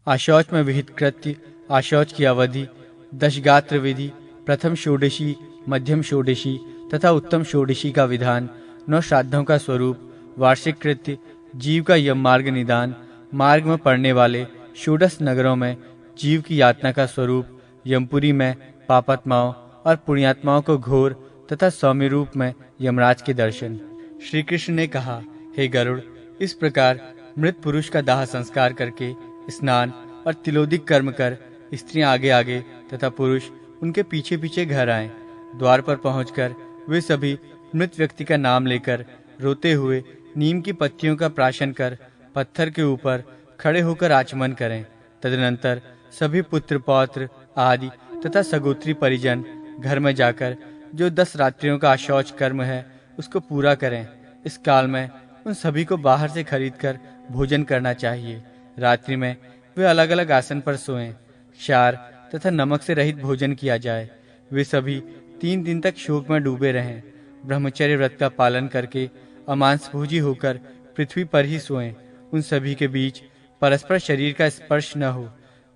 आशौच में विहित कृत्य, आशौच की अवधि, दशगात्र विधि, प्रथम षोडशी, मध्यम षोडशी तथा उत्तम षोडशी का विधान, 9 श्राद्धों का स्वरूप, वार्षिक कृत्य, जीव का यम मार्ग निदान, मार्ग में पड़ने वाले षोडश नगरों में जीव की यातना का स्वरूप, यमपुरी में पापात्माओं और पुण्यात्माओं को घोर तथा सौम्य रूप में यमराज के दर्शन। श्री कृष्ण ने कहा, हे गरुड़, इस प्रकार मृत पुरुष का दाह संस्कार करके स्नान और तिलोदिक कर्म कर स्त्रियां आगे आगे तथा पुरुष उनके पीछे पीछे घर आए। द्वार पर पहुंचकर वे सभी मृत व्यक्ति का नाम लेकर रोते हुए नीम की पत्तियों का प्राशन कर पत्थर के ऊपर खड़े होकर आचमन करें। तदनंतर सभी पुत्र पौत्र आदि तथा सगोत्री परिजन घर में जाकर जो 10 रात्रियों का अशौच कर्म है उसको पूरा करें। इस काल में उन सभी को बाहर से खरीदकर भोजन करना चाहिए। रात्रि में वे अलग अलग आसन पर सोएं। क्षार तथा नमक से रहित भोजन किया जाए। वे सभी 3 दिन तक शोक में डूबे रहें। ब्रह्मचर्य व्रत का पालन करके अमांसभोजी होकर पृथ्वी पर ही सोएं। उन सभी के बीच परस्पर शरीर का स्पर्श न हो।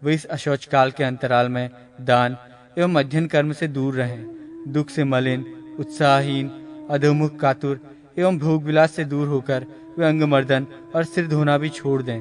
वे इस अशौच काल के अंतराल में दान एवं अध्ययन कर्म से दूर रहें। दुख से मलिन, उत्साहहीन, अधोमुख कातुर एवं भोग विलास से दूर होकर वे अंगमर्दन और सिर धोना भी छोड़ दें।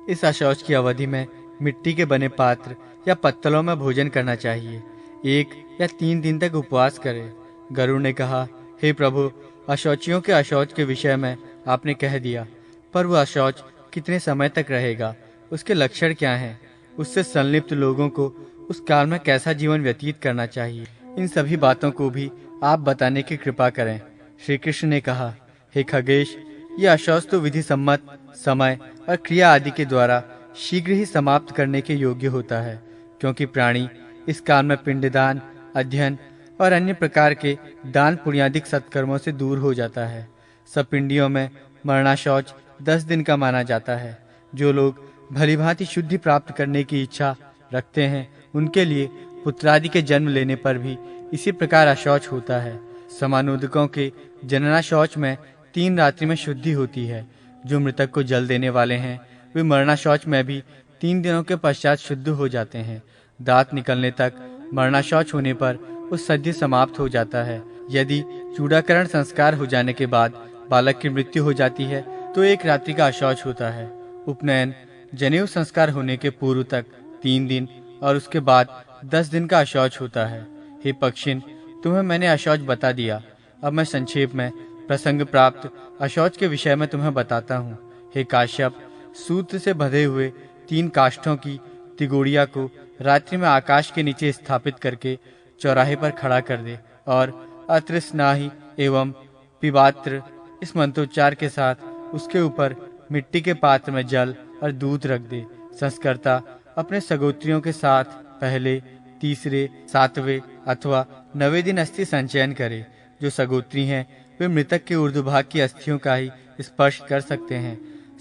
इस अशौच की अवधि में मिट्टी के बने पात्र या पत्तलों में भोजन करना चाहिए। 1 या 3 दिन तक उपवास करें। गरुड़ ने कहा, हे प्रभु, अशौचियों के अशौच के विषय में आपने कह दिया, पर वह अशौच कितने समय तक रहेगा? उसके लक्षण क्या हैं? उससे संलिप्त लोगों को उस काल में कैसा जीवन व्यतीत करना चाहिए? इन सभी बातों को भी आप बताने की कृपा करें। श्री कृष्ण ने कहा, हे खगेश, ये अशौच तो विधि सम्मत समय और क्रिया आदि के द्वारा शीघ्र ही समाप्त करने के योग्य होता है, क्योंकि प्राणी इस काल में पिंडदान, अध्ययन और अन्य प्रकार के दान पुण्यादिक सत्कर्मों से दूर हो जाता है। सब पिंडियों में मरणाशौच 10 दिन का माना जाता है। जो लोग भलीभांति शुद्धि प्राप्त करने की इच्छा रखते हैं, उनके लिए पुत्रादि के जन्म लेने पर भी इसी प्रकार अशौच होता है। समानोदकों के जननाशौच में 3 रात्रि में शुद्धि होती है। जो मृतक को जल देने वाले हैं, वे मरणाशौच में भी 3 दिनों के पश्चात शुद्ध हो जाते हैं। दांत निकलने तक मरणाशौच होने पर उस सद्य समाप्त हो जाता है। यदि चूड़ाकरण संस्कार हो जाने के बाद बालक की मृत्यु हो जाती है तो 1 रात्रि का अशौच होता है। उपनयन जनेऊ संस्कार होने के पूर्व तक 3 दिन और उसके बाद 10 दिन का अशौच होता है। हे पक्षिन, तुम्हें मैंने अशौच बता दिया। अब मैं संक्षेप में प्रसंग प्राप्त अशौच के विषय में तुम्हें बताता हूँ। हे काश्यप, सूत्र से बंधे हुए 3 काष्ठों की तिगोड़िया को रात्रि में आकाश के नीचे स्थापित करके चौराहे पर खड़ा कर दे और अत्र स्नाहि एवं पिबात्र इस मंत्रोच्चार के साथ उसके ऊपर मिट्टी के पात्र में जल और दूध रख दे। संस्कर्ता अपने सगोत्रियों के साथ पहले, तीसरे, 7वें अथवा 9वें दिन अस्थि संचयन करे। जो सगोत्री हैं वे मृतक के ऊर्ध्वभाग की अस्थियों का ही स्पर्श कर सकते हैं।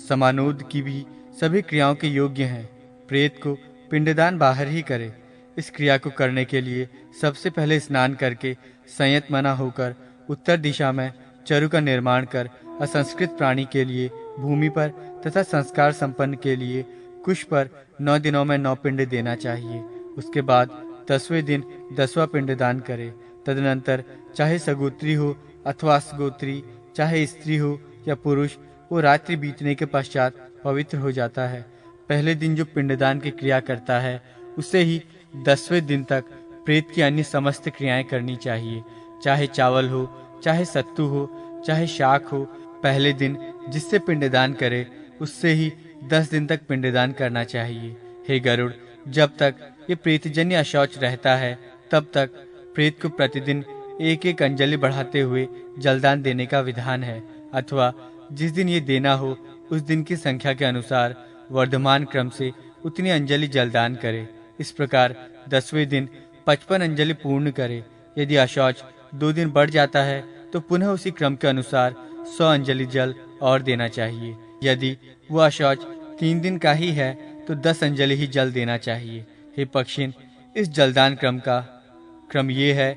समानोद की भी सभी क्रियाओं के योग्य हैं। प्रेत को पिंडदान बाहर ही करे। इस क्रिया को करने के लिए सबसे पहले स्नान करके संयत मना होकर उत्तर दिशा में चरु का निर्माण कर असंस्कृत प्राणी के लिए भूमि पर तथा संस्कार संपन्न के लिए कुश पर 9 दिनों में 9 पिंड देना चाहिए। उसके बाद 10वें दिन 10वां पिंड दान करे। तदनंतर चाहे सगोत्री हो अथवा असगोत्री, चाहे स्त्री हो या पुरुष, वो रात्रि बीतने के पश्चात पवित्र हो जाता है। पहले दिन जो पिंडदान की क्रिया करता है उसे ही 10वें दिन तक प्रेत की अन्य समस्त क्रियाएं करनी चाहिए। चाहे चावल हो, चाहे सत्तू हो, चाहे शाक हो। पहले दिन जिससे पिंडदान करे उससे ही 10 दिन तक पिंडदान करना चाहिए। हे गरुड़, जब तक ये प्रेतजन्य अशौच रहता है तब तक प्रेत को प्रतिदिन 1-1 अंजलि बढ़ाते हुए जलदान देने का विधान है, अथवा जिस दिन ये देना हो उस दिन की संख्या के अनुसार वर्धमान क्रम से उतनी अंजलि जलदान करे। इस प्रकार 10वें दिन 55 अंजलि पूर्ण करे। यदि अशौच 2 दिन बढ़ जाता है तो पुनः उसी क्रम के अनुसार 100 अंजलि जल और देना चाहिए। यदि वह अशौच 3 दिन का ही है तो 10 अंजलि ही जल देना चाहिए। हे पक्षिन, इस जलदान क्रम ये है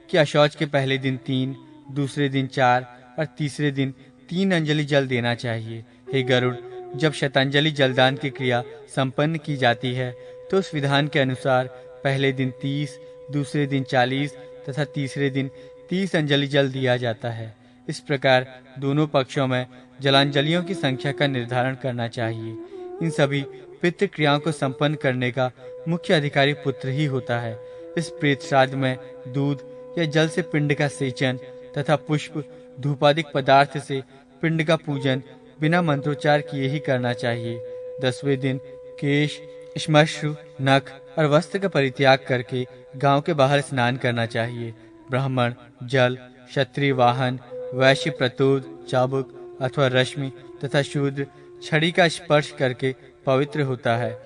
कि अशौच के पहले दिन 3, दूसरे दिन 4 और तीसरे दिन 3 अंजलि जल देना चाहिए। हे गरुड़, जब शतांजलि जलदान की क्रिया संपन्न की जाती है तो उस विधान के अनुसार पहले दिन 30, दूसरे दिन 40 तथा तीसरे दिन 30 अंजलि जल दिया जाता है। इस प्रकार दोनों पक्षों में जलांजलियों की संख्या का निर्धारण करना चाहिए। इन सभी पितृ क्रियाओं को संपन्न करने का मुख्य अधिकारी पुत्र ही होता है। इस प्रेत श्राद्ध में दूध या जल से पिंड का सेचन तथा पुष्प धूपादिक पदार्थ से पिंड का पूजन बिना मंत्रोच्चार किए ही करना चाहिए। 10वें दिन केश, श्मश्रु, नख और वस्त्र का परित्याग करके गांव के बाहर स्नान करना चाहिए। ब्राह्मण जल, क्षत्रिय वाहन, वैश्य प्रतोद, चाबुक अथवा रश्मि तथा शूद्र छड़ी का स्पर्श करके पवित्र होता है।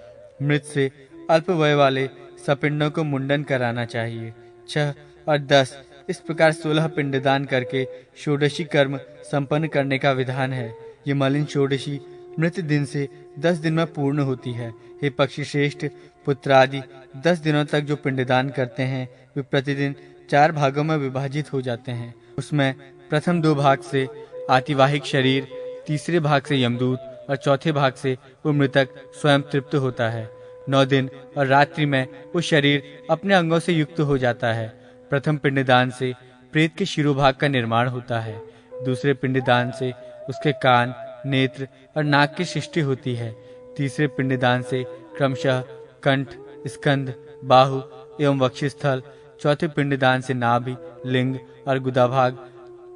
मृत से अल्प वय वाले सपिंडों को मुंडन कराना चाहिए। 6 और 10 इस प्रकार 16 पिंडदान करके षोडशी कर्म संपन्न करने का विधान है। ये मलिन षोडशी मृत दिन से 10 दिन में पूर्ण होती है। हे पक्षी श्रेष्ठ, पुत्रादि 10 दिनों तक जो पिंडदान करते हैं वे प्रतिदिन 4 भागों में विभाजित हो जाते हैं। उसमें प्रथम 2 भाग से आतिवाहिक शरीर, तीसरे भाग से यमदूत और चौथे भाग से वो मृतक स्वयं तृप्त होता है। 9 दिन और रात्रि में वो शरीर अपने अंगों से युक्त हो जाता है। प्रथम पिंडदान से प्रेत के शिरोभाग का निर्माण होता है। दूसरे पिंडदान से उसके कान, नेत्र और नाक की सृष्टि होती है। तीसरे पिंडदान से क्रमशः कंठ, स्कंध, बाहु एवं वक्षस्थल, चौथे पिंडदान से नाभि, लिंग और गुदाभाग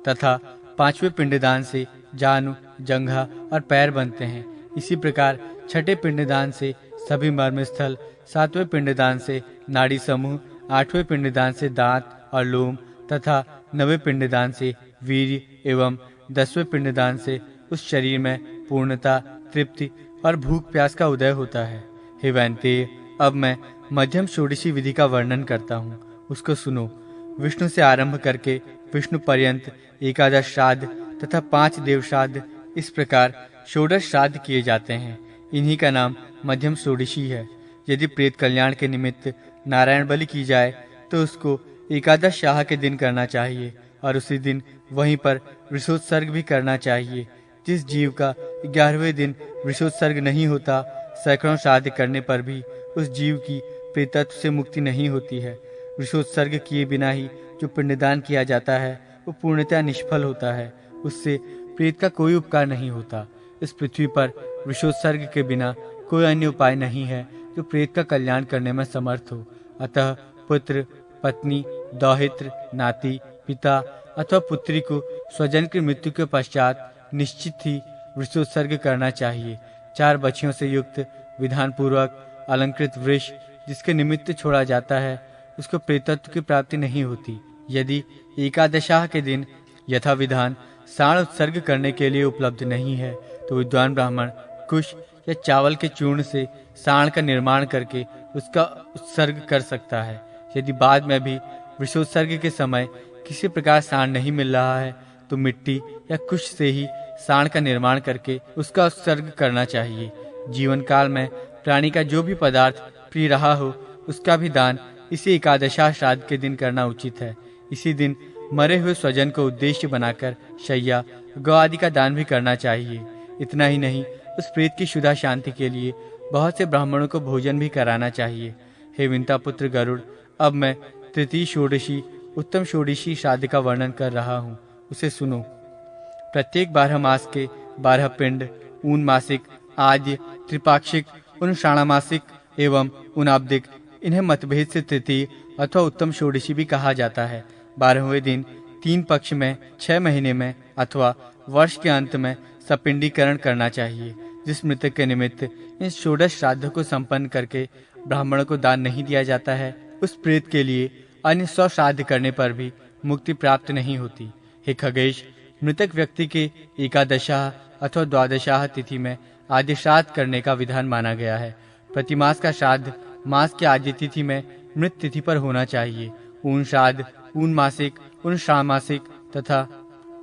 तथा 5वें पिंडदान से जानु, जंघा और पैर बनते हैं। इसी प्रकार 6ठे पिंडदान से सभी मर्मस्थल, 7वें पिंडदान से नाड़ी समूह, 8वें पिंडदान से दांत और लोम तथा 9वें पिंडदान से वीर्य एवं 10वें पिंडदान से उस शरीर में पूर्णता, तृप्ति और भूख प्यास का उदय होता है। हे वैन्तेय, अब मैं मध्यम षोडशी विधि का वर्णन करता हूँ, उसको सुनो। विष्णु से आरंभ करके विष्णु पर्यंत 11 श्राद्ध तथा 5 देव श्राद्ध, इस प्रकार 16 श्राद्ध किए जाते हैं। इन्हीं का नाम मध्यम षोडशी है। यदि प्रेत कल्याण के निमित्त नारायण बलि की जाए तो उसको 11 शाह के दिन करना चाहिए और उसी दिन वहीं पर वृषोत्सर्ग भी करना चाहिए। जिस जीव का 11वें दिन वृषोत्सर्ग नहीं होता, सैकड़ों श्राद्ध करने पर भी उस जीव की प्रेतत्व से मुक्ति नहीं होती है। वृषोत्सर्ग किए बिना ही जो पिंडदान किया जाता है वो पूर्णतः निष्फल होता है। उससे प्रेत का कोई उपकार नहीं होता। इस पृथ्वी पर वृषोत्सर्ग के बिना कोई अन्य उपाय नहीं है जो प्रेत का कल्याण करने में समर्थ हो। अतः पुत्र, पत्नी, दौहित्र, नाती, पिता अथवा पुत्री को स्वजन की मृत्यु के पश्चात निश्चित ही वृषोत्सर्ग करना चाहिए। 4 बछियों से युक्त विधान पूर्वक अलंकृत वृष जिसके निमित्त छोड़ा जाता है उसको प्रेतत्व की प्राप्ति नहीं होती। यदि एकादशाह के दिन यथा विधान साण उत्सर्ग करने के लिए उपलब्ध नहीं है तो विद्वान ब्राह्मण कुश या चावल के चूर्ण से साण का निर्माण करके उसका उत्सर्ग कर सकता है। यदि बाद में भी वृषोत्सर्ग के समय किसी प्रकार साण नहीं मिल रहा है तो मिट्टी या कुश से ही साण का निर्माण करके उसका उत्सर्ग करना चाहिए। जीवन काल में प्राणी का जो भी पदार्थ प्रिय रहा हो उसका भी दान इसी एकादशा श्राद्ध के दिन करना उचित है। इसी दिन मरे हुए स्वजन को उद्देश्य बनाकर शैया, गौ आदि का दान भी करना चाहिए। इतना ही नहीं, उस प्रेत की शुद्धा शांति के लिए बहुत से ब्राह्मणों को भोजन भी कराना चाहिए। हे विंता पुत्र गरुड़, अब मैं तृतीय षोडशी उत्तम षोडशी श्राद्ध का वर्णन कर रहा हूँ, उसे सुनो। प्रत्येक 12 मास के 12 पिंड, ऊन मासिक, आद्य, त्रिपाक्षिक, उन शाणामासिक एवं उनाब्दिक, इन्हें मतभेद से तृतीय अथवा उत्तम षोडशी भी कहा जाता है। 12वें दिन 3 पक्ष में, 6 महीने में अथवा वर्ष के अंत में सपिंडीकरण करना चाहिए। जिस मृतक के निमित्त इन 16 श्राद्धों को संपन्न करके ब्राह्मणों को दान नहीं दिया जाता है उस प्रेत के लिए अन्य 100 श्राद्ध करने पर भी मुक्ति प्राप्त नहीं होती। हे खगेश, मृतक व्यक्ति के एकादशाह अथवा द्वादशाह तिथि में आद्य श्राद्ध करने का विधान माना गया है। प्रतिमास का श्राद्ध मास के आद्य तिथि में मृत तिथि पर होना चाहिए। ऊन श्राद्ध ऊन मासिक, ऊन षामासिक तथा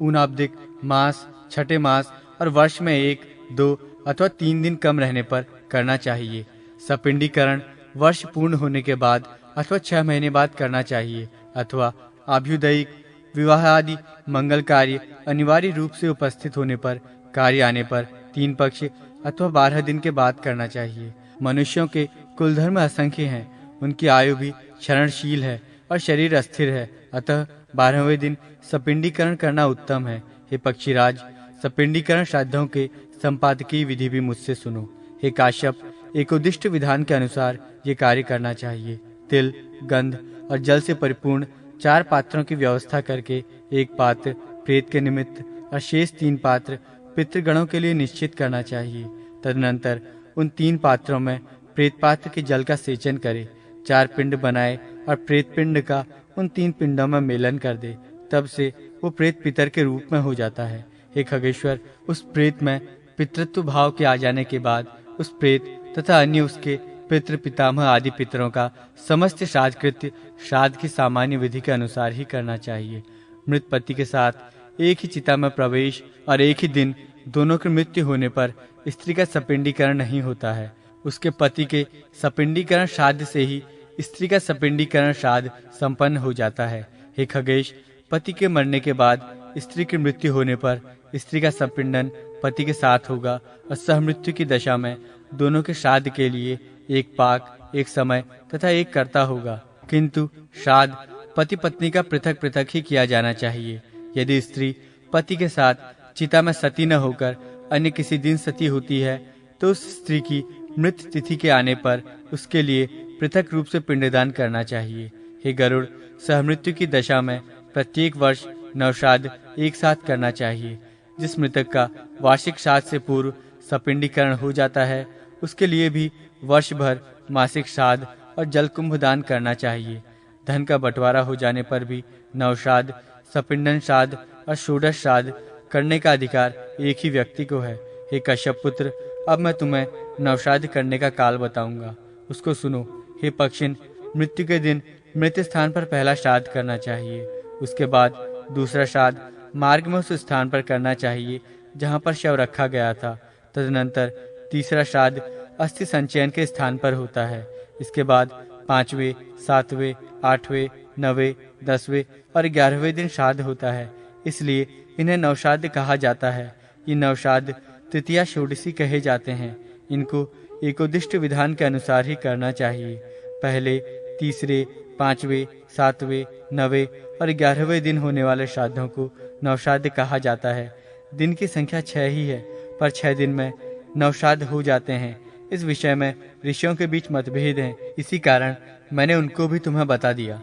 ऊनाब्दिक मास, छठे मास और वर्ष में 1, 2 अथवा 3 दिन कम रहने पर करना चाहिए। सपिंडीकरण वर्ष पूर्ण होने के बाद अथवा 6 महीने बाद करना चाहिए अथवा आभ्युदयिक, विवाह आदि मंगल कार्य अनिवार्य रूप से उपस्थित होने पर, कार्य आने पर 3 पक्ष अथवा 12 दिन के बाद करना चाहिए। मनुष्यों के कुल धर्म असंख्य हैं, उनकी आयु भी क्षरणशील है और शरीर अस्थिर है, अतः 12वें दिन सपिंडीकरण करना उत्तम है। हे पक्षीराज, सपिंडीकरण श्राद्धों के संपादकीय विधि भी मुझसे सुनो। हे काश्यप, एक उद्दिष्ट विधान के अनुसार ये कार्य करना चाहिए। तिल, गंध और जल से परिपूर्ण 4 पात्रों की व्यवस्था करके एक पात्र प्रेत के निमित्त और शेष 3 पात्र पितृगणों के लिए निश्चित करना चाहिए। तदनंतर उन 3 पात्रों में प्रेत पात्र के जल का सेचन करे, 4 पिंड बनाए और प्रेत पिंड का उन 3 पिंडों में मेलन कर दे। तब से वो प्रेत पितर के रूप में हो जाता है। हे खगेश्वर, उस प्रेत में पितृत्व भाव के आ जाने के बाद उस प्रेत तथा अन्य उसके पितृ पितामह आदि पितरों का समस्त श्राद्धकृत्य श्राद्ध की सामान्य विधि के अनुसार ही करना चाहिए। मृत पति के साथ एक ही चिता में प्रवेश और एक ही दिन दोनों की मृत्यु होने पर स्त्री का सपिंडीकरण नहीं होता है। उसके पति के सपिंडीकरण श्राद्ध से ही स्त्री का सपिंडीकरण श्राद्ध संपन्न हो जाता है। हे खगेश, पति के मरने के बाद स्त्री की मृत्यु होने पर स्त्री का सपिंडन पति के साथ होगा और सहमृत्यु की दशा में दोनों के श्राद्ध के लिए एक पाक, एक समय तथा एक कर्ता होगा। किंतु श्राद्ध पति पत्नी का पृथक पृथक ही किया जाना चाहिए। यदि स्त्री पति के साथ चिता में सती न होकर अन्य किसी दिन सती होती है तो उस स्त्री की मृत्यु तिथि के आने पर उसके लिए पृथक रूप से पिंडदान करना चाहिए। हे गरुड़, सहमृत्यु की दशा में प्रत्येक वर्ष नवश्राद्ध एक साथ करना चाहिए। जिस मृतक का वार्षिक श्राद्ध से पूर्व सपिंडीकरण हो जाता है उसके लिए भी वर्ष भर मासिक श्राद्ध और जलकुंभ दान करना चाहिए। धन का बंटवारा हो जाने पर भी नवश्राद्ध, सपिंडन श्राद्ध और षोडश श्राद्ध करने का अधिकार एक ही व्यक्ति को है। हे कश्यप पुत्र, अब मैं तुम्हें नवश्राद्ध करने का काल बताऊंगा, उसको सुनो। हे पक्षिन, मृत्यु के दिन मृत स्थान पर पहला श्राद्ध करना चाहिए। उसके बाद दूसरा श्राद्ध मार्ग में उस स्थान पर करना चाहिए जहाँ पर शव रखा गया था। तदनंतर तीसरा श्राद्ध अस्थि संचयन के स्थान पर होता है। इसके बाद 5वें, 7वें, 8वें, 9वें, 10वें और 11वें दिन श्राद्ध होता है, इसलिए इन्हें नवश्राद्ध कहा जाता है। ये नवश्राद्ध तृतीया षोडशी कहे जाते हैं। इनको एकोदिष्ट विधान के अनुसार ही करना चाहिए। पहले, तीसरे, 5वें, 7वें, 9वें और 11वें दिन होने वाले श्राद्धों को नवश्राद्ध कहा जाता है। दिन की संख्या 6 ही है, पर 6 दिन में नवश्राद्ध हो जाते हैं। इस विषय में ऋषियों के बीच मतभेद हैं, इसी कारण मैंने उनको भी तुम्हें बता दिया।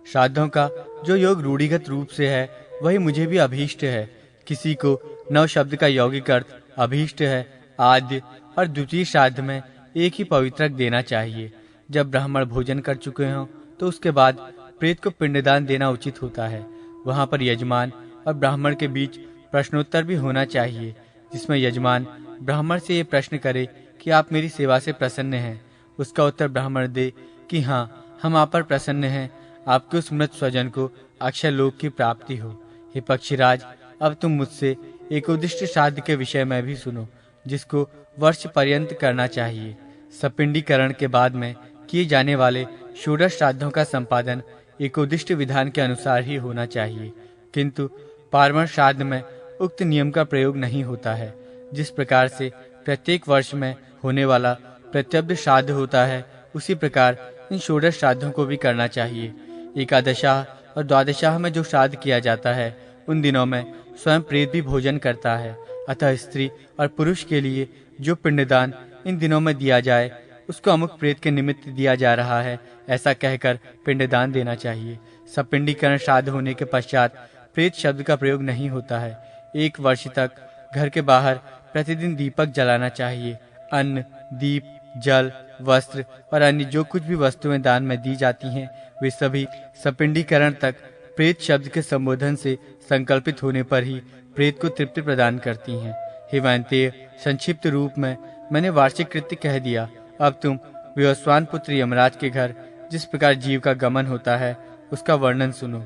श्राद्धों का जो योग रूढ़िगत रूप से है वही मुझे भी अभीष्ट है। किसी को नव शब्द का यौगिक अर्थ अभीष्ट है। आद्य और द्वितीय श्राद्ध में एक ही पवित्रक देना चाहिए। जब ब्राह्मण भोजन कर चुके हों तो उसके बाद प्रेत को पिंडदान देना उचित होता है। वहाँ पर यजमान और ब्राह्मण के बीच प्रश्नोत्तर भी होना चाहिए, जिसमें यजमान ब्राह्मण से ये प्रश्न करे कि आप मेरी सेवा से प्रसन्न हैं। उसका उत्तर ब्राह्मण दे कि हाँ, हम आप पर प्रसन्न हैं, आपके उस मृत स्वजन को अक्षय लोक की प्राप्ति हो। हे पक्षीराज, अब तुम मुझसे एक उद्दिष्ट श्राद्ध के विषय में भी सुनो, जिसको वर्ष पर्यंत करना चाहिए। सपिंडीकरण के बाद में किए जाने वाले षोडश श्राद्धों का संपादन एक उद्दिष्ट विधान के अनुसार ही होना चाहिए, किंतु पार्वण श्राद्ध में उक्त नियम का प्रयोग नहीं होता है। जिस प्रकार से प्रत्येक वर्ष में होने वाला प्रत्यब्द श्राद्ध होता है, उसी प्रकार इन षोडश श्राद्धों को भी करना चाहिए। एकादशाह और द्वादशाह में जो श्राद्ध किया जाता है, उन दिनों में स्वयं प्रेत भी भोजन करता है। अतः स्त्री और पुरुष के लिए जो पिंडदान इन दिनों में दिया जाए, उसको अमुक प्रेत के निमित्त दिया जा रहा है, ऐसा कहकर पिंडदान देना चाहिए। सपिंडीकरण श्राद्ध होने के पश्चात प्रेत शब्द का प्रयोग नहीं होता है। 1 वर्ष तक घर के बाहर प्रतिदिन दीपक जलाना चाहिए। अन्न, दीप, जल, वस्त्र और अन्य जो कुछ भी वस्तुएं दान में दी जाती हैं, वे सभी सपिंडीकरण तक प्रेत शब्द के संबोधन से संकल्पित होने पर ही प्रेत को तृप्ति प्रदान करती हैं। हे वैंतेय, संक्षिप्त रूप में मैंने वार्षिक कृत्य कह दिया। अब तुम विवस्वान पुत्र यमराज के घर जिस प्रकार जीव का गमन होता है, उसका वर्णन सुनो।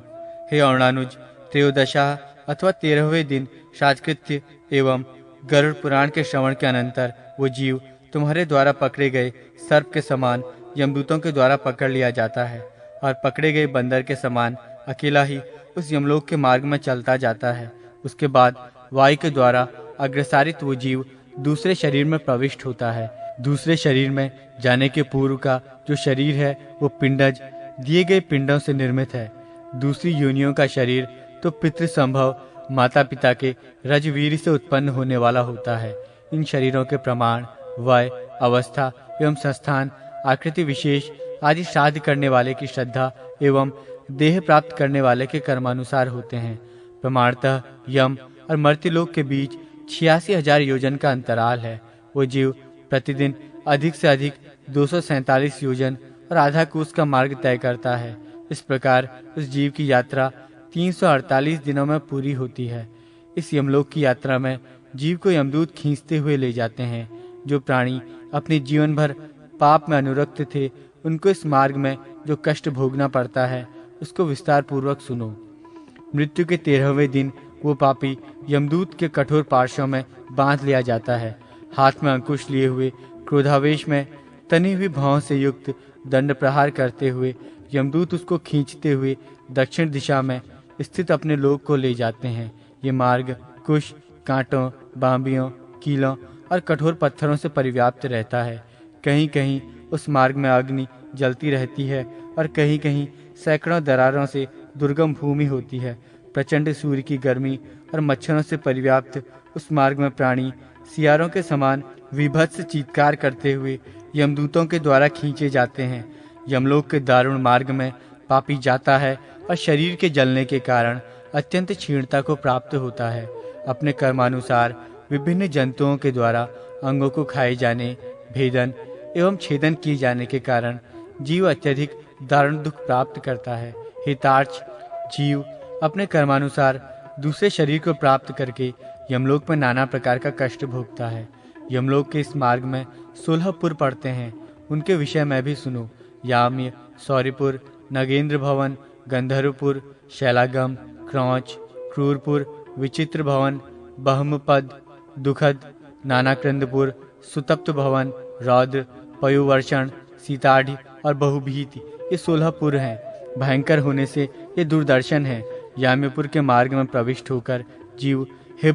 हे औणानुज, त्रयोदशा अथवा 13वें दिन श्राद्धकृत्य एवं गरुड़ पुराण के श्रवण के अनंतर वो जीव तुम्हारे द्वारा पकड़े गए सर्प के समान यमदूतों के द्वारा पकड़ लिया जाता है और पकड़े गए बंदर के समान अकेला ही उस यमलोक के मार्ग में चलता जाता है। उसके बाद वायु के द्वारा अग्रसारित वो जीव दूसरे शरीर में प्रविष्ट होता है। दूसरे शरीर में जाने के पूर्व का जो शरीर है वो पिंडज दिए गए पिंडों से निर्मित है। दूसरी योनियों का शरीर तो पितृ संभव माता पिता के रजवीर से उत्पन्न होने वाला होता है। इन शरीरों के प्रमाण, वय, अवस्था एवं संस्थान, आकृति विशेष आदि श्राद्ध करने वाले की श्रद्धा एवं देह प्राप्त करने वाले के कर्मानुसार होते हैं। प्रमाणतः यम और मर्त्यलोक के बीच 86,000 योजन का अंतराल है। वो जीव प्रतिदिन अधिक से अधिक 247 योजन और आधा कोस का मार्ग तय करता है। इस प्रकार उस जीव की यात्रा 348 दिनों में पूरी होती है। इस यमलोक की यात्रा में जीव को यमदूत खींचते हुए ले जाते हैं। जो प्राणी अपने जीवन भर पाप में अनुरक्त थे, उनको इस मार्ग में जो कष्ट भोगना पड़ता है उसको विस्तार पूर्वक सुनो। मृत्यु के 13वें दिन वो पापी यमदूत के कठोर पार्श्वों में बांध लिया जाता है। हाथ में अंकुश लिए हुए क्रोधावेश में तनी हुई भौं से युक्त दंड प्रहार करते हुए यमदूत उसको खींचते हुए दक्षिण दिशा में स्थित अपने लोक को ले जाते हैं। ये मार्ग कुश, कांटों, बांबियों, कीलों और कठोर पत्थरों से परिव्याप्त रहता है। कहीं कहीं उस मार्ग में अग्नि जलती रहती है और कहीं कहीं सैकड़ों दरारों से दुर्गम भूमि होती है। प्रचंड सूर्य की गर्मी और मच्छरों से परिव्याप्त उस मार्ग में प्राणी सियारों के समान विभत्स चीत्कार करते हुए यमदूतों के द्वारा खींचे जाते हैं। यमलोक के दारुण मार्ग में पापी जाता है और शरीर के जलने के कारण अत्यंत क्षीणता को प्राप्त होता है। अपने कर्मानुसार विभिन्न जंतुओं के द्वारा अंगों को खाए जाने, भेदन एवं छेदन किए जाने के कारण जीव अत्यधिक दारुण दुख प्राप्त करता है। हितार्थ जीव अपने कर्मानुसार दूसरे शरीर को प्राप्त करके यमलोक में नाना प्रकार का कष्ट भोगता है। यमलोक के इस मार्ग में 16 पुर पड़ते हैं। उनके विषय में भी सुनो। याम्य, सौरिपुर, नगेंद्र भवन, गंधर्वपुर, शैलागम, क्रौच, क्रूरपुर, विचित्र भवन, बहमपद, दुखद, नानाक्रंदपुर, सुतप्त भवन, रौद्र, पयुवर्षण, सीताढ़ और बहुभीति, ये 16 पुर हैं। भयंकर होने से ये दूरदर्शन है। याम्यपुर के मार्ग में प्रविष्ट होकर जीव हे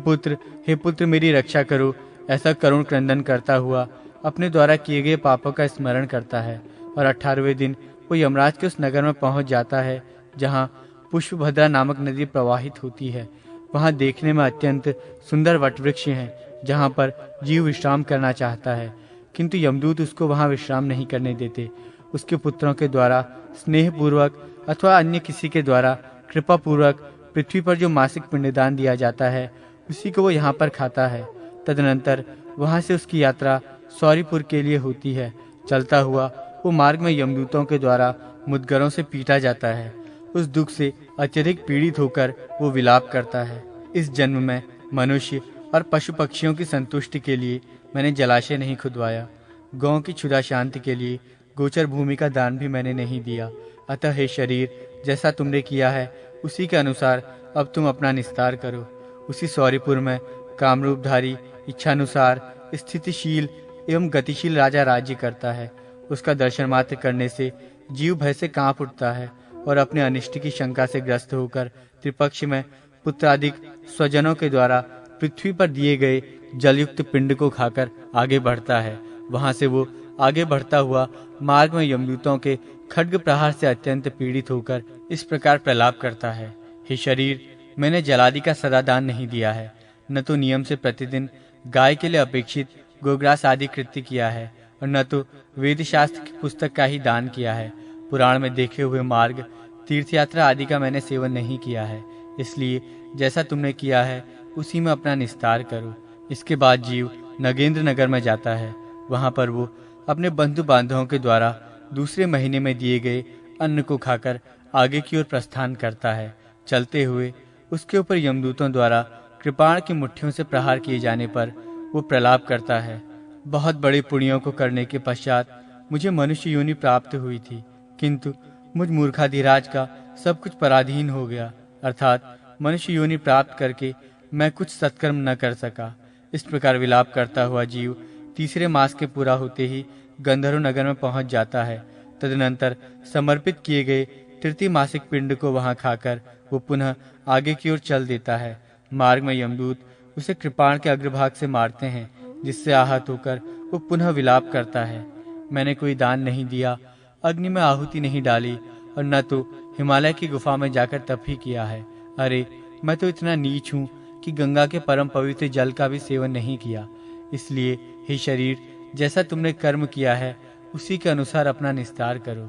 पुत्र मेरी रक्षा करो ऐसा करुण क्रंदन करता हुआ अपने द्वारा किए गए पापों का स्मरण करता है और 18वें दिन वो यमराज के उस नगर में पहुंच जाता है जहां पुष्पभद्रा नामक नदी प्रवाहित होती है। वहां देखने में अत्यंत सुंदर वटवृक्ष हैं जहां पर जीव विश्राम करना चाहता है, किंतु यमदूत उसको वहां विश्राम नहीं करने देते। उसके पुत्रों के द्वारा स्नेहपूर्वक अथवा अन्य किसी के द्वारा कृपा पूर्वक पृथ्वी पर जो मासिक पिंडदान दिया जाता है उसी को वो यहाँ पर खाता है। तदनंतर वहाँ से उसकी यात्रा सौरीपुर के लिए होती है। चलता हुआ वो मार्ग में यमदूतों के द्वारा मुदगरों से पीटा जाता है। उस दुख से अत्यधिक पीड़ित होकर वो विलाप करता है। इस जन्म में मनुष्य और पशु पक्षियों की संतुष्टि के लिए मैंने जलाशय नहीं खुदवाया। गौ की क्षुधा शांति के लिए गोचर भूमि का दान भी मैंने नहीं दिया। अतः हे शरीर, जैसा तुमने किया है उसी के अनुसार अब तुम अपना निस्तार करो। उसी सौरीपुर में कामरूपधारी इच्छानुसार स्थितिशील एवं गतिशील राजा राज्य करता है। उसका दर्शन मात्र करने से जीव भय से कांप उठता है और अपने अनिष्ट की शंका से ग्रस्त होकर त्रिपक्ष में पुत्रादिक स्वजनों के द्वारा पृथ्वी पर दिए गए जलयुक्त पिंड को खाकर आगे बढ़ता है। वहां से वो आगे बढ़ता हुआ मार्ग में यमदूतों के खड्ग प्रहार से अत्यंत पीड़ित होकर इस प्रकार प्रलाप करता है। हे शरीर, मैंने जलादि का सदा दान नहीं दिया है, न तो नियम से प्रतिदिन गाय के लिए अपेक्षित गोग्रास आदि कृत्य किया है और न तो वेद शास्त्र की पुस्तक का ही दान किया है। पुराण में देखे हुए मार्ग, तीर्थ यात्रा आदि का मैंने सेवन नहीं किया है। इसलिए जैसा तुमने किया है उसी में अपना निस्तार करो। इसके बाद जीव नगेंद्र नगर में जाता है। वहां पर वो अपने बंधु बांधवों के द्वारा दूसरे महीने में दिए गए अन्न को खाकर आगे की ओर प्रस्थान करता है। चलते हुए उसके ऊपर यमदूतों द्वारा कृपाण की मुट्ठियों से प्रहार किए जाने पर वो प्रलाप करता है। बहुत बड़े पुण्यों को करने के पश्चात मुझे मनुष्य योनि प्राप्त हुई थी, किंतु मुझ मूर्खाधिराज का सब कुछ पराधीन हो गया, अर्थात मनुष्य योनि प्राप्त करके मैं कुछ सत्कर्म न कर सका। इस प्रकार विलाप करता हुआ जीव तीसरे मास के पूरा होते ही गंधर्व नगर में पहुंच जाता है। तदनंतर समर्पित किए गए तृतीय मासिक पिंड को वहां खाकर वो पुनः आगे की ओर चल देता है। मार्ग में यमदूत उसे कृपाण के अग्रभाग से मारते हैं, जिससे आहत होकर वो पुनः विलाप करता है, मैंने कोई दान नहीं दिया, अग्नि में आहुति नहीं डाली और न तो हिमालय की गुफा में जाकर तप ही किया है। अरे मैं तो इतना नीच हूँ कि गंगा के परम पवित्र जल का भी सेवन नहीं किया। इसलिए हे शरीर, जैसा तुमने कर्म किया है उसी के अनुसार अपना निस्तार करो।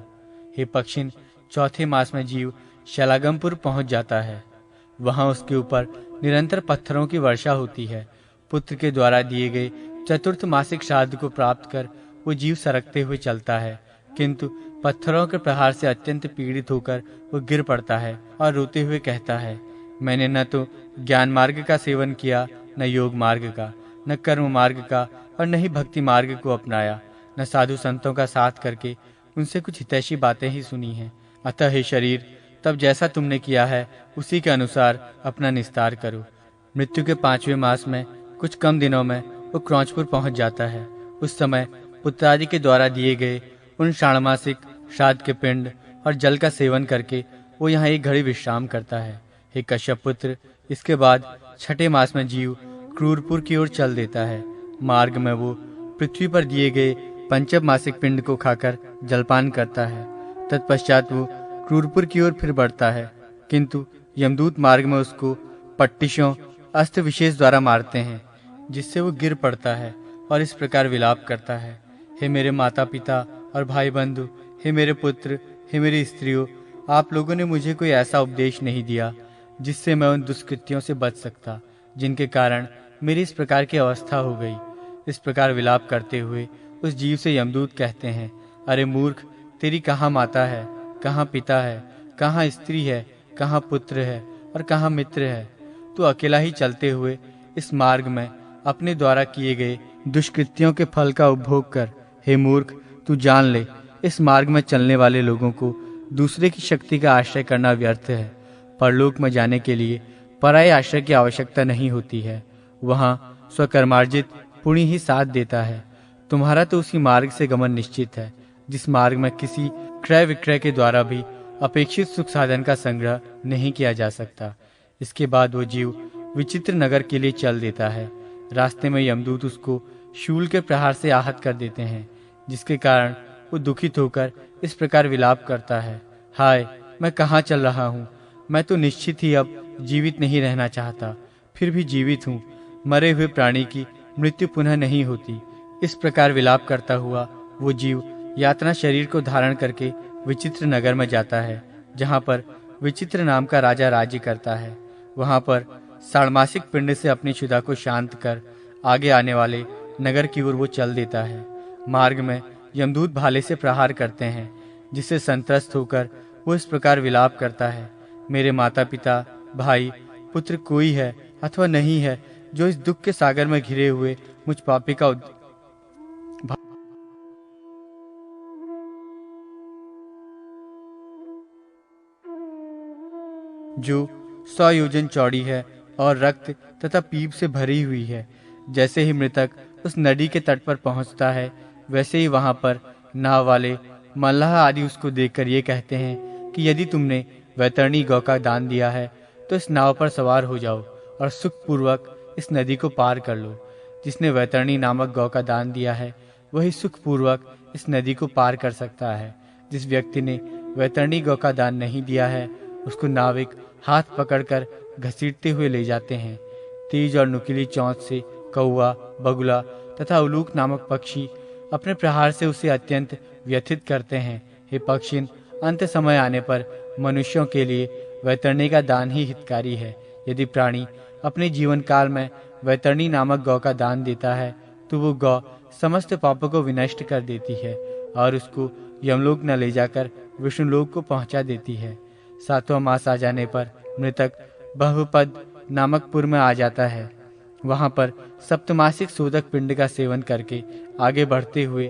हे पक्षिन, चौथे मास में जीव शलागमपुर पहुंच जाता है। वहां उसके ऊपर निरंतर पत्थरों की वर्षा होती है। पुत्र के द्वारा दिए गए चतुर्थ मासिक श्राद्ध को प्राप्त कर वो जीव सरकते हुए चलता है, किंतु पत्थरों के प्रहार से अत्यंत पीड़ित होकर वो गिर पड़ता है और रोते हुए कहता है, मैंने न तो ज्ञान मार्ग का सेवन किया, न योग मार्ग का, न कर्म मार्ग का और न ही भक्ति मार्ग को अपनाया, न साधु संतों का साथ करके उनसे कुछ हितैषी बातें ही सुनी हैं। अतः हे शरीर, तब जैसा तुमने किया है उसी के अनुसार अपना निस्तार करो। मृत्यु के 5वें मास में कुछ कम दिनों में वो क्रौंचपुर पहुंच जाता है। उस समय पुत्रादि के द्वारा दिए गए उन षाणमासिक श्राद्ध के पिंड और जल का सेवन करके वो यहाँ एक घड़ी विश्राम करता है। हे कश्यप पुत्र, इसके बाद छठे मास में जीव क्रूरपुर की ओर चल देता है। मार्ग में वो पृथ्वी पर दिए गए पंचम मासिक पिंड को खाकर जलपान करता है। तत्पश्चात वो क्रूरपुर की ओर फिर बढ़ता है, किंतु यमदूत मार्ग में उसको पट्टिशों अस्त्र विशेष द्वारा मारते हैं, जिससे वो गिर पड़ता है और इस प्रकार विलाप करता है, हे मेरे माता पिता और भाई बंधु, हे मेरे पुत्र, हे मेरी स्त्रियों, आप लोगों ने मुझे कोई ऐसा उपदेश नहीं दिया जिससे मैं उन दुष्कृत्यों से बच सकता जिनके कारण मेरी इस प्रकार की अवस्था हो गई। इस प्रकार विलाप करते हुए उस जीव से यमदूत कहते हैं, अरे मूर्ख, तेरी कहाँ माता है, कहाँ पिता है, कहाँ स्त्री है, कहाँ पुत्र है और कहाँ मित्र है। तू अकेला ही चलते हुए इस मार्ग में अपने द्वारा किए गए दुष्कृत्यों के फल का उपभोग कर। हे मूर्ख, तू जान ले, इस मार्ग में चलने वाले लोगों को दूसरे की शक्ति का आश्रय करना व्यर्थ है। परलोक में जाने के लिए पराये आश्रय की आवश्यकता नहीं होती है। वहाँ स्वकर्मार्जित पुण्य ही साथ देता है। तुम्हारा तो उसी मार्ग से गमन निश्चित है जिस मार्ग में किसी क्रय विक्रय के द्वारा भी अपेक्षित सुख साधन का संग्रह नहीं किया जा सकता। इसके बाद वो जीव विचित्र नगर के लिए चल देता है। रास्ते में यमदूत उसको शूल के प्रहार से आहत कर देते हैं, जिसके कारण वो दुखित होकर इस प्रकार विलाप करता है, हाय, मैं कहाँ चल रहा हूँ, मैं तो निश्चित ही अब जीवित नहीं रहना चाहता, फिर भी जीवित हूँ। मरे हुए प्राणी की मृत्यु पुनः नहीं होती। इस प्रकार विलाप करता हुआ वो जीव यातना शरीर को धारण करके विचित्र नगर में जाता है, जहाँ पर विचित्र नाम का राजा राज्य करता है। वहाँ पर षाणमासिक पिंड से अपनी क्षुधा को शांत कर आगे आने वाले नगर की ओर वो चल देता है। मार्ग में यमदूत भाले से प्रहार करते हैं, जिससे संत्रस्त होकर वो इस प्रकार विलाप करता है, मेरे माता पिता, भाई, पुत्र कोई है अथवा नहीं है जो इस दुख के सागर में घिरे हुए मुझ पापी का जो 100 योजन चौड़ी है और रक्त तथा पीप से भरी हुई है। जैसे ही मृतक उस नदी के तट पर पहुंचता है, वैसे ही वहां पर नाव वाले मल्लाह आदि उसको देखकर ये कहते हैं कि यदि तुमने वैतरणी गौ का दान दिया है तो इस नाव पर सवार हो जाओ और सुखपूर्वक इस नदी को पार कर लो। जिसने वैतरणी नामक गौ का दान दिया है वही सुखपूर्वक इस नदी को पार कर सकता है। जिस व्यक्ति ने वैतरणी गौ का दान नहीं दिया है उसको नाविक हाथ पकड़कर घसीटते हुए ले जाते हैं। तेज और नुकीली चोंच से कौवा, बगुला तथा उलूक नामक पक्षी अपने प्रहार से उसे अत्यंत व्यथित करते हैं। हे पक्षिन, अंत समय आने पर मनुष्यों के लिए वैतरणी का दान ही हितकारी है। यदि प्राणी अपने जीवन काल में वैतरणी नामक गौ का दान देता है तो वो गौ समस्त पापों को विनष्ट कर देती है और उसको यमलोक न ले जाकर विष्णुलोक को पहुंचा देती है। 7वां मास आ जाने पर मृतक बहुपद नामक पुर में आ जाता है। वहां पर सप्तमासिक सोदक पिंड का सेवन करके आगे बढ़ते हुए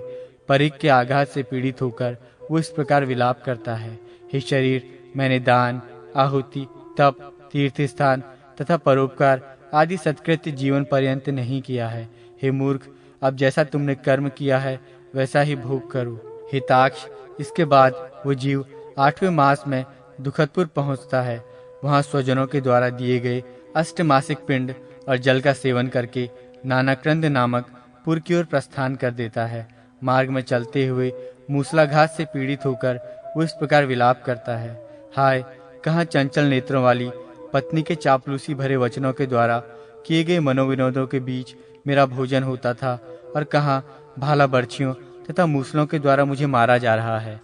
परिक के आघात से पीड़ित होकर वो इस प्रकार विलाप करता है, हे शरीर, मैंने दान, आहुति, तप, तीर्थ स्थान तथा परोपकार आदि सत्कृत्य जीवन पर्यंत नहीं किया है। हे मूर्ख, अब जैसा तुमने कर्म किया है वैसा ही भोग करो। हे ताक्ष, इसके बाद वो जीव 8वें मास में दुखदपुर पहुंचता है। वहां स्वजनों के द्वारा दिए गए अष्टमासिक पिंड और जल का सेवन करके नानाक्रंद नामक पुर की ओर प्रस्थान कर देता है। मार्ग में चलते हुए मूसलाघात से पीड़ित होकर वो इस प्रकार विलाप करता है, हाय कहाँ चंचल नेत्रों वाली पत्नी के चापलूसी भरे वचनों के द्वारा किए गए मनोविनोदों के बीच मेरा भोजन होता था, और कहाँ भाला बर्छियों तथा मूसलों के द्वारा मुझे मारा जा रहा है।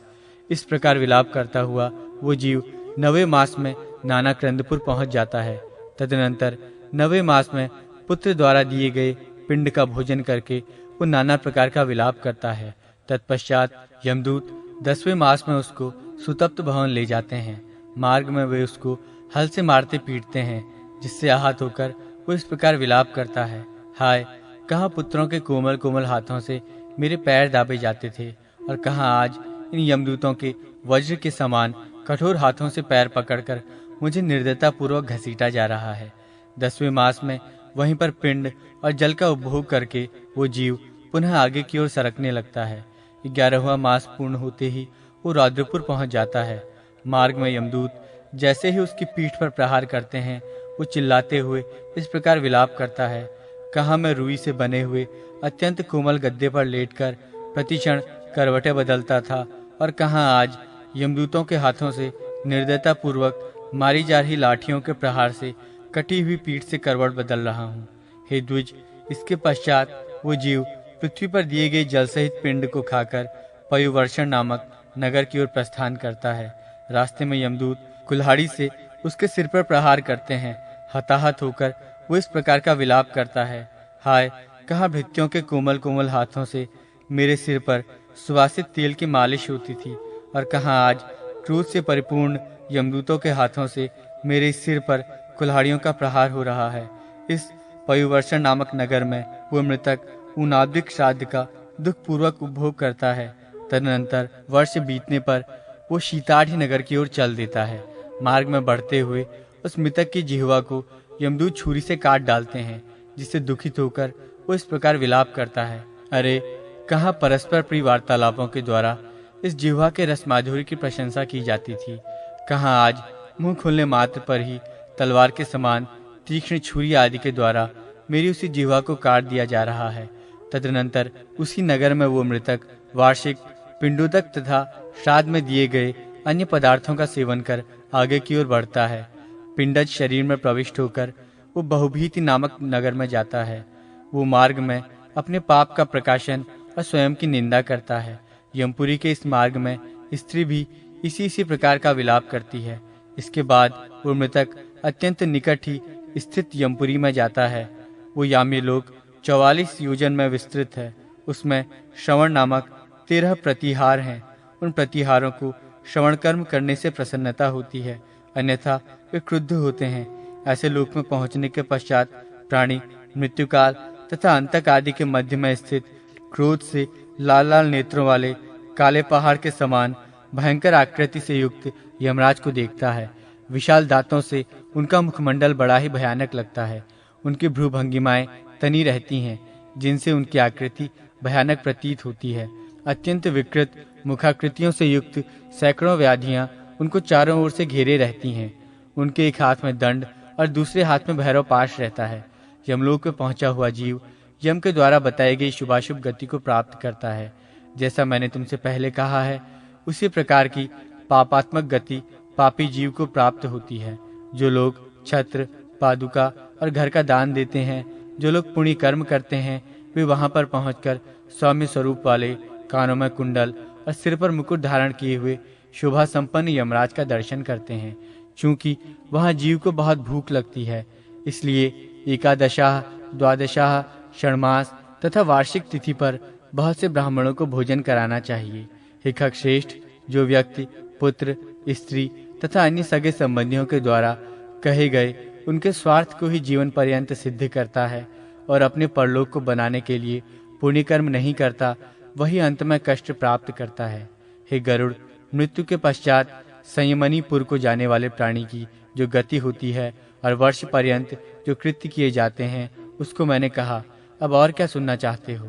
इस प्रकार विलाप करता हुआ वो जीव 9वें मास में नाना क्रंदपुर पहुंच जाता है। तदनंतर 9वें मास में पुत्र द्वारा दिए गए पिंड का भोजन करके वो नाना प्रकार का विलाप करता है। तत्पश्चात यमदूत 10वें मास में उसको सुतप्त भवन ले जाते हैं। मार्ग में वे उसको हल से मारते पीटते हैं, जिससे आहत होकर वो इस प्रकार विलाप करता है, हाय कहाँ पुत्रों के कोमल कोमल हाथों से मेरे पैर दाबे जाते थे, और कहाँ आज इन यमदूतों के वज्र के समान कठोर हाथों से पैर पकड़कर मुझे निर्दयता पूर्वक घसीटा जा रहा है। 10वें मास में वहीं पर पिंड और जल का उपभोग करके वो जीव पुनः आगे की ओर सरकने लगता है। 11वां मास पूर्ण होते ही वो रौद्रपुर पहुंच जाता है। मार्ग में यमदूत जैसे ही उसकी पीठ पर प्रहार करते हैं, वो चिल्लाते हुए इस प्रकार विलाप करता है, कहाँ मैं रुई से बने हुए अत्यंत कोमल गद्दे पर लेटकर प्रतिक्षण करवटें बदलता था, और कहाँ आज यमदूतों के हाथों से निर्दयता पूर्वक मारी जा रही लाठियों के प्रहार से कटी हुई पीठ से करवट बदल रहा हूँ। हे द्विज, इसके पश्चात वो जीव पृथ्वी पर दिए गए जल सहित पिंड को खाकर पयुवर्षण नामक नगर की ओर प्रस्थान करता है। रास्ते में यमदूत कुल्हाड़ी से उसके सिर पर प्रहार करते हैं। हताहत होकर वो इस प्रकार का विलाप करता है, हाय कहाँ भृत्यों के कोमल कोमल हाथों से मेरे सिर पर सुवासित तेल की मालिश होती थी, और कहाँ आज क्रोध से परिपूर्ण यमदूतों के हाथों से मेरे सिर पर कुल्हाड़ियों का प्रहार हो रहा है। इस पयुवर्षण नामक नगर में वो मृतक ऊनाद्विक श्राद्ध का दुख पूर्वक उपभोग करता है। तदनंतर वर्ष बीतने पर वो शीताढ़ी नगर की ओर चल देता है। मार्ग में बढ़ते हुए उस मृतक की जिह्वा को यमदूत छुरी से काट डालते हैं, जिससे दुखित होकर वो इस प्रकार विलाप करता है, अरे कहाँ परस्पर प्रिय वार्तालापों के द्वारा इस जिह्वा के रसमाधुरी की प्रशंसा की जाती थी, कहाँ आज मुंह खुलने मात्र पर ही तलवार के समान तीक्ष्ण छुरी आदि के द्वारा मेरी उसी जिह्वा को काट दिया जा रहा है। तदनंतर उसी नगर में वो मृतक वार्षिक पिंडोदक तथा श्राद्ध में दिए गए अन्य पदार्थों का सेवन कर आगे की ओर बढ़ता है। पिंडज शरीर में प्रविष्ट होकर वो बहुभीति नामक नगर में जाता है। वो मार्ग में अपने पाप का प्रकाशन और स्वयं की निंदा करता है। यमपुरी के इस मार्ग में स्त्री भी इसी प्रकार का विलाप करती है। इसके बाद वो मृतक अत्यंत निकट ही स्थित यमपुरी में जाता है। वो यामी लोक 44 योजन में विस्तृत है। उसमें श्रवण नामक 13 प्रतिहार हैं। उन प्रतिहारों को श्रवण कर्म करने से प्रसन्नता होती है, अन्यथा वे क्रुद्ध होते हैं। ऐसे लोक में पहुंचने के पश्चात प्राणी मृत्युकाल तथा अंतक आदि के मध्य में स्थित क्रोध से लाल लाल नेत्रों वाले काले पहाड़ के समान भयंकर आकृति से युक्त यमराज को देखता है। विशाल दांतों से उनका मुखमंडल बड़ा ही भयानक लगता है। उनकी भ्रूभंगिमाएं तनी रहती हैं, जिनसे उनकी आकृति भयानक प्रतीत होती है। अत्यंत विकृत मुखाकृतियों से युक्त सैकड़ों व्याधियां उनको चारों ओर से घेरे रहती हैं। उनके एक हाथ में दंड और दूसरे हाथ में भैरव पाश रहता है। यमलोक में पहुंचा हुआ जीव यम के द्वारा बताई गई शुभाशुभ गति को प्राप्त करता है। जैसा मैंने तुमसे पहले कहा है, उसी प्रकार की पापात्मक गति पापी जीव को प्राप्त होती है। जो लोग छत्र, पादुका और घर का दान देते हैं, जो लोग पुण्य कर्म करते हैं, वे वहां पर पहुंचकर सौम्य स्वरूप वाले कानों में कुंडल और सिर पर मुकुट धारण किए हुए शोभा संपन्न यमराज का दर्शन करते हैं। चूंकि वहां जीव को बहुत भूख लगती है, इसलिए एकादशाह, द्वादशाह, षण्मास तथा वार्षिक तिथि पर बहुत से ब्राह्मणों को भोजन कराना चाहिए। हे खग श्रेष्ठ, जो व्यक्ति पुत्र, स्त्री तथा अन्य सगे संबंधियों के द्वारा कहे गए उनके स्वार्थ को ही जीवन पर्यंत सिद्ध करता है और अपने परलोक को बनाने के लिए पुण्य कर्म नहीं करता, वही अंत में कष्ट प्राप्त करता है। हे गरुड़, मृत्यु के पश्चात संयमनीपुर को जाने वाले प्राणी की जो गति होती है और वर्ष पर्यंत जो कृत्य किए जाते हैं, उसको मैंने कहा। अब और क्या सुनना चाहते हो?